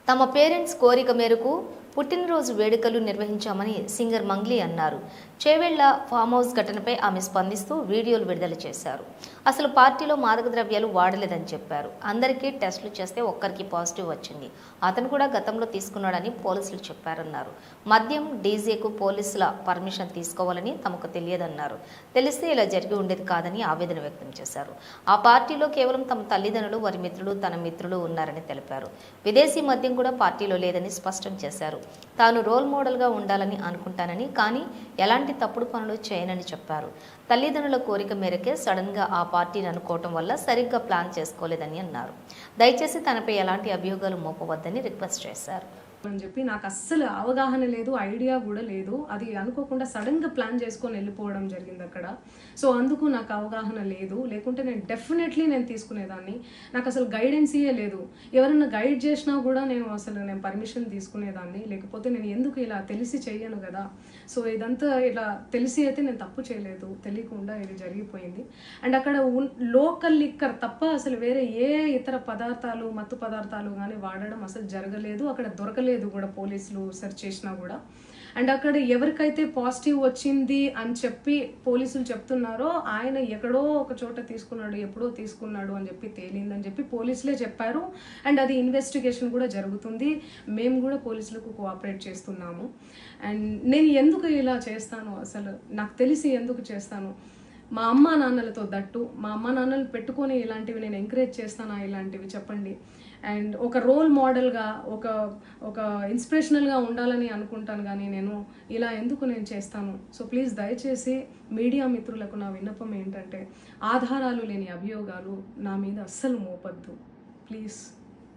తమ పేరెంట్స్ కోరిక మేరకు పుట్టినరోజు వేడుకలు నిర్వహించామని సింగర్ మంగ్లీ అన్నారు. చేవెళ్ల ఫామ్ హౌస్ ఘటనపై ఆమె స్పందిస్తూ వీడియోలు విడుదల చేశారు. అసలు పార్టీలో మాదక ద్రవ్యాలు వాడలేదని చెప్పారు. అందరికీ టెస్టులు చేస్తే ఒక్కరికి పాజిటివ్ వచ్చింది. అతను కూడా గతంలో తీసుకున్నాడని పోలీసులు చెప్పారన్నారు. మద్యం డీజేకు పోలీసుల పర్మిషన్ తీసుకోవాలని తమకు తెలియదన్నారు. తెలిస్తే ఇలా జరిగి ఉండేది కాదని ఆవేదన వ్యక్తం చేశారు. ఆ పార్టీలో కేవలం తమ తల్లిదండ్రులు, వారి మిత్రులు, తన మిత్రులు ఉన్నారని తెలిపారు. విదేశీ మద్యం కూడా పార్టీలో లేదని స్పష్టం చేశారు. తాను రోల్ మోడల్గా ఉండాలని అనుకుంటానని, కానీ ఎలాంటి తప్పుడు పనులు చేయనని చెప్పారు. తల్లిదండ్రుల కోరిక మేరకే సడన్గా ఆ పార్టీని అనుకోవటం వల్ల సరిగ్గా ప్లాన్ చేసుకోలేదని అన్నారు. దయచేసి తనపై ఎలాంటి అభియోగాలు మోపవద్దని రిక్వెస్ట్ చేశారు అని చెప్పి నాకు అస్సలు అవగాహన లేదు, ఐడియా కూడా లేదు. అది అనుకోకుండా సడన్గా ప్లాన్ చేసుకొని వెళ్ళిపోవడం జరిగింది అక్కడ. సో అందుకు నాకు అవగాహన లేదు. లేకుంటే నేను డెఫినెట్లీ తీసుకునేదాన్ని. నాకు అసలు గైడెన్సీయే లేదు. ఎవరైనా గైడ్ చేసినా కూడా నేను పర్మిషన్ తీసుకునేదాన్ని. లేకపోతే నేను ఎందుకు ఇలా తెలిసి చెయ్యను కదా. సో ఇదంతా ఇలా తెలిసి అయితే నేను తప్పు చేయలేదు, తెలియకుండా ఇది జరిగిపోయింది. అండ్ అక్కడ లోకల్ లిక్కర్ తప్ప అసలు వేరే ఏ ఇతర పదార్థాలు, మత్తు పదార్థాలు కానీ వాడడం అసలు జరగలేదు. అక్కడ దొరకలేదు కూడా, పోలీసులు సెర్చ్ చేసినా కూడా. అండ్ అక్కడ ఎవరికైతే పాజిటివ్ వచ్చింది అని చెప్పి పోలీసులు చెప్తున్నారో ఆయన ఎక్కడో ఒక చోట తీసుకున్నాడు, ఎప్పుడో తీసుకున్నాడు అని చెప్పి తేలిందని చెప్పి పోలీసులే చెప్పారు. అండ్ అది ఇన్వెస్టిగేషన్ కూడా జరుగుతుంది. మేము కూడా పోలీసులకు కోఆపరేట్ చేస్తున్నాము. అండ్ నేను ఎందుకు ఇలా చేస్తాను, అసలు నాకు తెలిసి ఎందుకు చేస్తాను, మా అమ్మ నాన్నలతో దట్టు మా అమ్మ నాన్నలు పెట్టుకొని ఇలాంటివి నేను ఎంకరేజ్ చేస్తానా, ఇలాంటివి చెప్పండి. అండ్ ఒక రోల్ మోడల్గా, ఒక ఇన్స్పిరేషనల్గా ఉండాలని అనుకుంటాను, కానీ నేను ఇలా ఎందుకు చేస్తాను. సో ప్లీజ్ దయచేసి మీడియా మిత్రులకు నా విన్నపం ఏంటంటే, ఆధారాలు లేని అభియోగాలు నా మీద అస్సలు మోపద్దు ప్లీజ్.